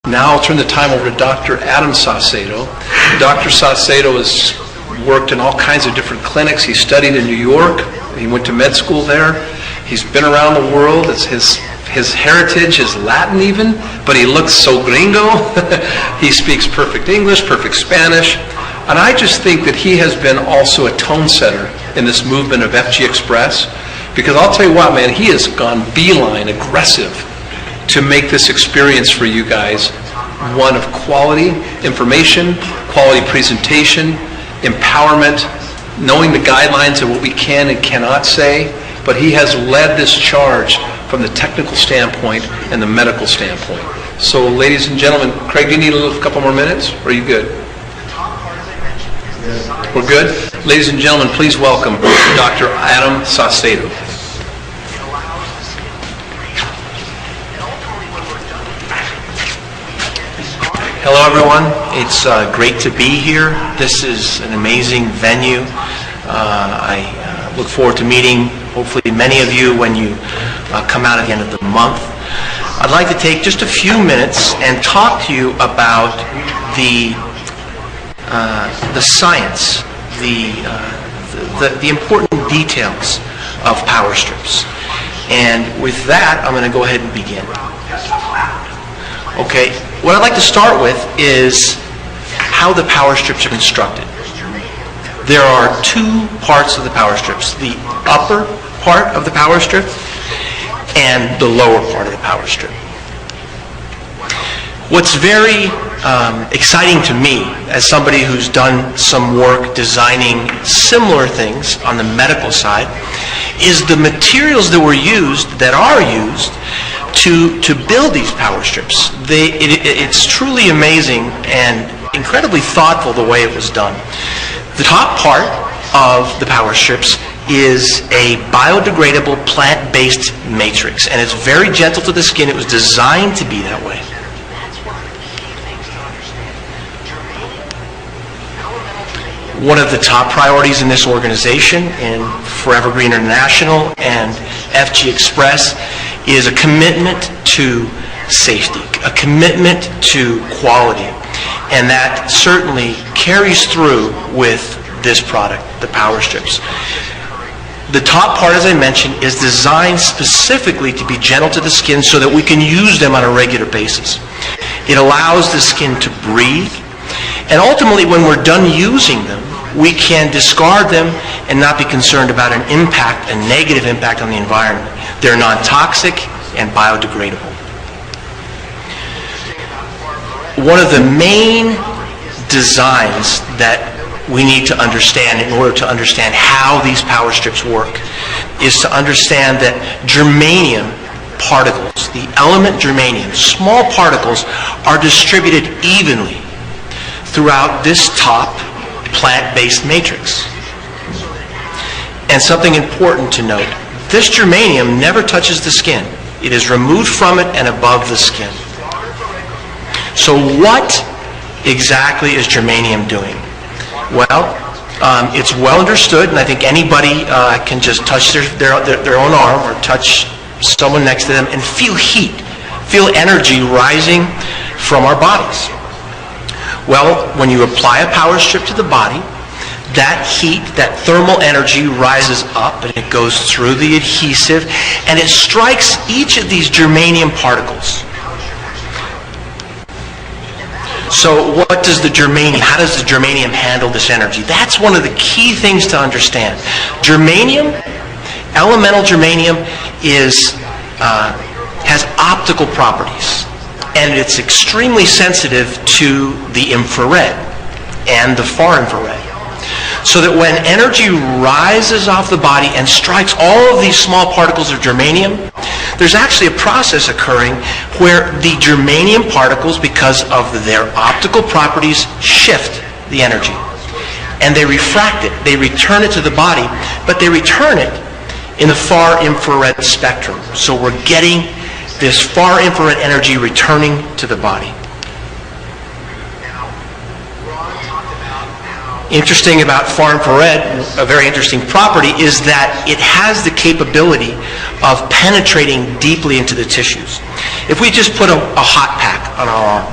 Now I'll turn the time over to Dr. Adam Saucedo. Dr. Saucedo has worked in all kinds of different clinics. He studied in New York. He went to med school there. He's been around the world. It's his heritage is Latin even, but he looks so gringo. He speaks perfect English, perfect Spanish. And I just think that he has been also a tone setter in this movement of FG Express, because I'll tell you what, man, he has gone beeline, aggressive, to make this experience for you guys one of quality information, quality presentation, empowerment, knowing the guidelines of what we can and cannot say. But he has led this charge from the technical standpoint and the medical standpoint. So, ladies and gentlemen, Craig, do you need a couple more minutes? Or are you good? We're good? Ladies and gentlemen, please welcome Dr. Adam Saucedo. Hello everyone, it's great to be here. This is an amazing venue. I look forward to meeting hopefully many of you when you come out at the end of the month. I'd like to take just a few minutes and talk to you about the science, the important details of power strips. And with that, I'm going to go ahead and begin. Okay, what I'd like to start with is how the power strips are constructed. There are two parts of the power strips, the upper part of the power strip and the lower part of the power strip. What's very exciting to me, as somebody who's done some work designing similar things on the medical side, is the materials that are used to build these power strips. It's truly amazing and incredibly thoughtful the way it was done. The top part of the power strips is a biodegradable plant-based matrix, and it's very gentle to the skin. It was designed to be that way. One of the top priorities in this organization, in Forever Green International and FG Express, is a commitment to safety, a commitment to quality. And that certainly carries through with this product, the power strips. The top part, as I mentioned, is designed specifically to be gentle to the skin so that we can use them on a regular basis. It allows the skin to breathe. And ultimately, when we're done using them, we can discard them and not be concerned about a negative impact on the environment. They're non-toxic and biodegradable. One of the main designs that we need to understand in order to understand how these power strips work is to understand that germanium particles, the element germanium, small particles, are distributed evenly throughout this top plant-based matrix. And something important to note, this germanium never touches the skin. It is removed from it and above the skin. So what exactly is germanium doing? Well, it's well understood, and I think anybody can just touch their own arm or touch someone next to them and feel heat, feel energy rising from our bodies. Well, when you apply a power strip to the body, that heat, that thermal energy rises up and it goes through the adhesive and it strikes each of these germanium particles. So how does the germanium handle this energy? That's one of the key things to understand. Germanium, elemental germanium, has optical properties. And it's extremely sensitive to the infrared and the far infrared. So that when energy rises off the body and strikes all of these small particles of germanium, there's actually a process occurring where the germanium particles, because of their optical properties, shift the energy. And they refract it. They return it to the body, but they return it in the far infrared spectrum. So we're getting this far infrared energy returning to the body. Interesting about far infrared, a very interesting property, is that it has the capability of penetrating deeply into the tissues. If we just put a hot pack on our arm,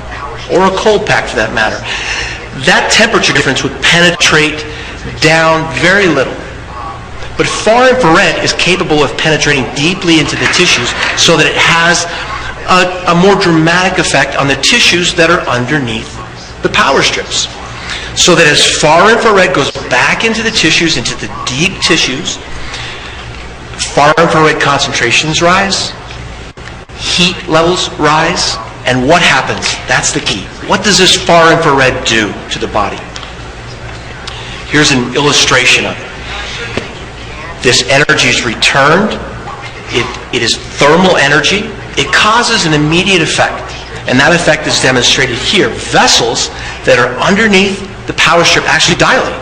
or a cold pack for that matter, that temperature difference would penetrate down very little. But far infrared is capable of penetrating deeply into the tissues so that it has a more dramatic effect on the tissues that are underneath the power strips. So that as far infrared goes back into the tissues, into the deep tissues, far infrared concentrations rise, heat levels rise, and what happens? That's the key. What does this far infrared do to the body? Here's an illustration of it. This energy is returned. It is thermal energy. It causes an immediate effect, and that effect is demonstrated here. Vessels that are underneath the power strip actually dilate.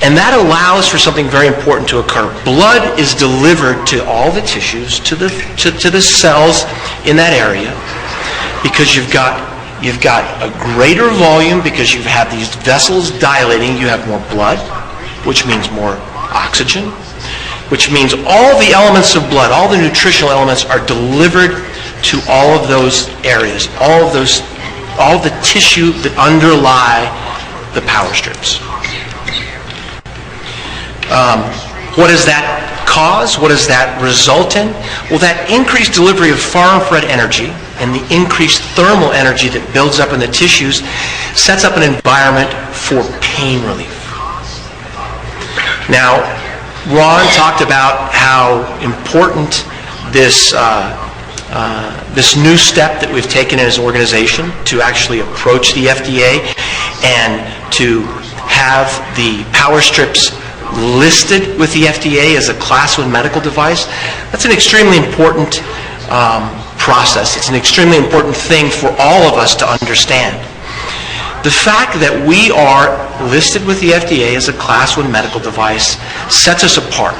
And that allows for something very important to occur. Blood is delivered to all the tissues, to the cells in that area, because you've got a greater volume because you have these vessels dilating. You have more blood, which means more oxygen, which means all the elements of blood, all the nutritional elements are delivered to all of those areas, all of the tissue that underlie the power strips. What does that cause? What does that result in? Well, that increased delivery of far infrared energy and the increased thermal energy that builds up in the tissues sets up an environment for pain relief. Now, Ron talked about how important this new step that we've taken as an organization to actually approach the FDA and to have the power strips listed with the FDA as a Class 1 medical device. That's an extremely important process. It's an extremely important thing for all of us to understand. The fact that we are listed with the FDA as a Class 1 medical device sets us apart.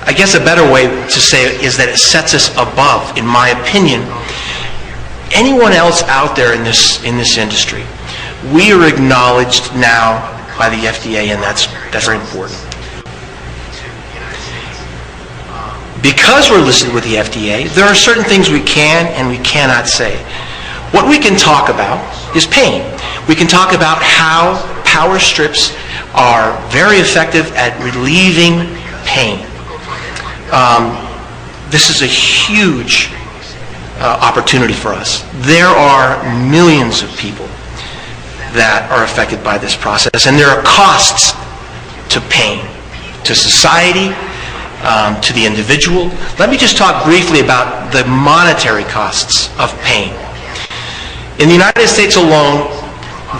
I guess a better way to say it is that it sets us above, in my opinion, anyone else out there in this industry. We are acknowledged now by the FDA, and that's very important. Because we're listed with the FDA, there are certain things we can and we cannot say. What we can talk about is pain. We can talk about how power strips are very effective at relieving pain. This is a huge opportunity for us. There are millions of people that are affected by this process, and there are costs to pain, to society, to the individual. Let me just talk briefly about the monetary costs of pain. In the United States alone,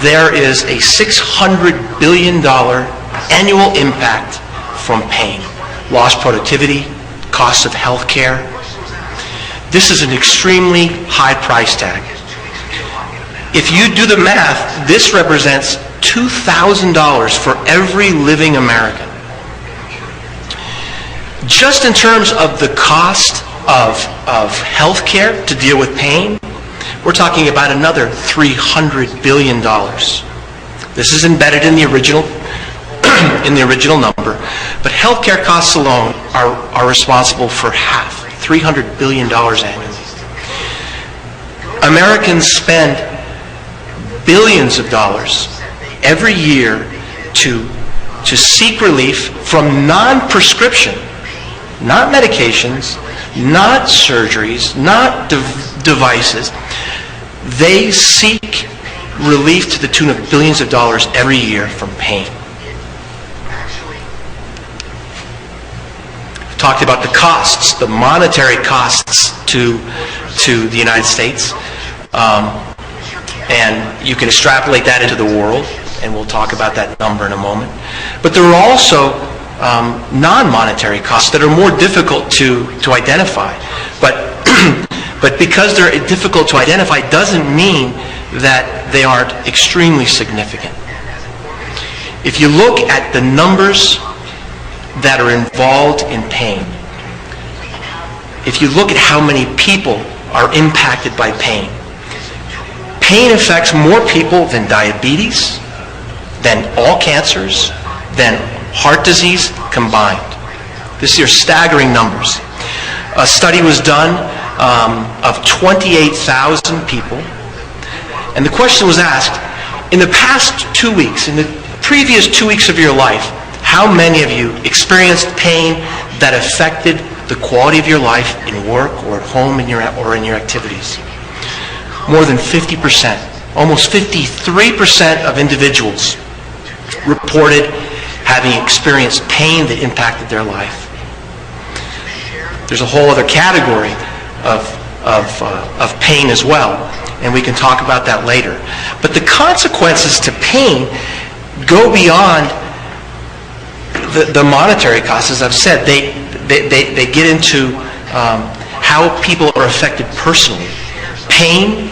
there is a $600 billion annual impact from pain. Lost productivity, costs of health care. This is an extremely high price tag. If you do the math, this represents $2,000 for every living American. Just in terms of the cost of health care to deal with pain, we're talking about another $300 billion. This is embedded in the original number, but healthcare costs alone are responsible for half, $300 billion annually. Americans spend billions of dollars every year to seek relief from non-prescription, not medications, not surgeries, not devices. They seek relief to the tune of billions of dollars every year from pain. I've talked about the costs, the monetary costs to the United States. And you can extrapolate that into the world, and we'll talk about that number in a moment. But there are also non-monetary costs that are more difficult to identify. But because they're difficult to identify doesn't mean that they aren't extremely significant. If you look at the numbers that are involved in pain, if you look at how many people are impacted by pain, pain affects more people than diabetes, than all cancers, than heart disease combined. These are staggering numbers. A study was done of 28,000 people. And the question was asked, in the past 2 weeks, in the previous 2 weeks of your life, how many of you experienced pain that affected the quality of your life in work or at home or in your activities? More than 50%, almost 53% of individuals reported having experienced pain that impacted their life. There's a whole other category of pain as well, and we can talk about that later. But the consequences to pain go beyond the monetary costs. As I've said, they get into how people are affected personally. Pain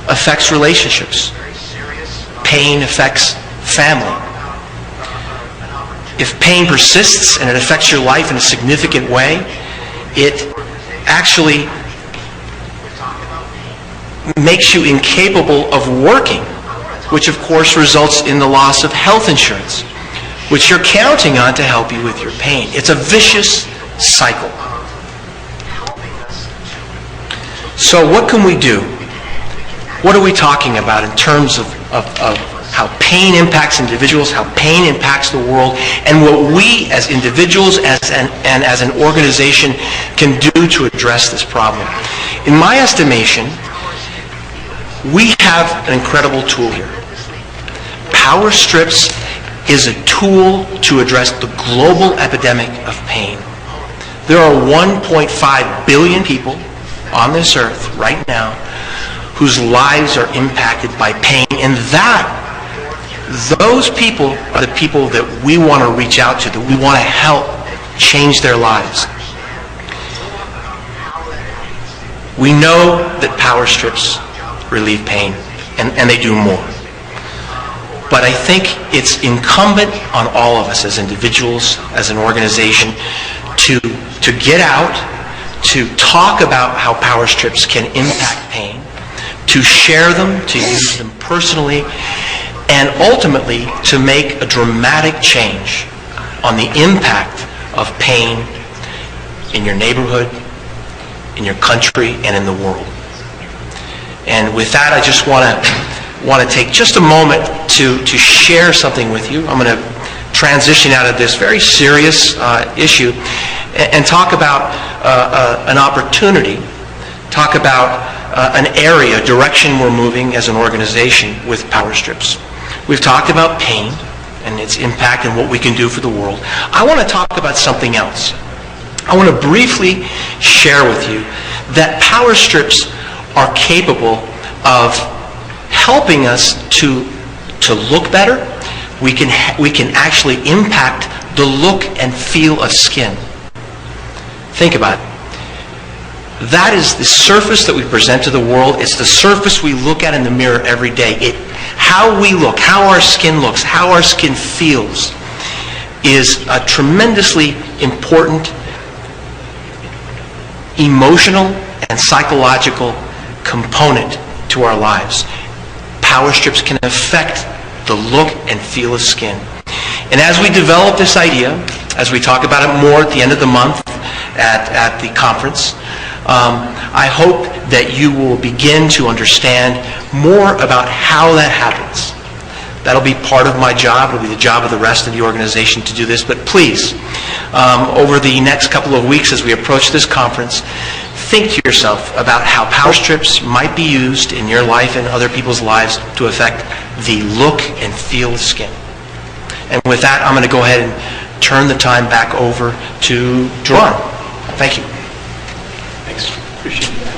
affects relationships. Pain affects family. If pain persists and it affects your life in a significant way, it actually makes you incapable of working, which of course results in the loss of health insurance, which you're counting on to help you with your pain. It's a vicious cycle. So what can we do? What are we talking about in terms of how pain impacts individuals, how pain impacts the world, and what we as individuals and as an organization can do to address this problem? In my estimation, we have an incredible tool here. Power Strips is a tool to address the global epidemic of pain. There are 1.5 billion people on this earth right now whose lives are impacted by pain, and those people are the people that we want to reach out to, that we want to help change their lives. We know that Power Strips relieve pain, and they do more. But I think it's incumbent on all of us as individuals, as an organization, to get out, to talk about how Power Strips can impact pain, to share them, to use them personally, and ultimately to make a dramatic change on the impact of pain in your neighborhood, in your country, and in the world. And with that, I just want to take just a moment to share something with you. I'm going to transition out of this very serious issue and talk about an opportunity, talk about an area, a direction we're moving as an organization with Power Strips. We've talked about pain and its impact and what we can do for the world. I want to talk about something else. I want to briefly share with you that Power Strips are capable of helping us to look better. We can actually impact the look and feel of skin. Think about it. That is the surface that we present to the world. It's the surface we look at in the mirror every day. How we look, how our skin looks, how our skin feels is a tremendously important emotional and psychological component to our lives. Power Strips can affect the look and feel of skin. And as we develop this idea, as we talk about it more at the end of the month at the conference, I hope that you will begin to understand more about how that happens. That'll be part of my job. It'll be the job of the rest of the organization to do this. But please, over the next couple of weeks as we approach this conference, think to yourself about how Power Strips might be used in your life and other people's lives to affect the look and feel of skin. And with that, I'm going to go ahead and turn the time back over to John. Thank you. Thanks. Appreciate it.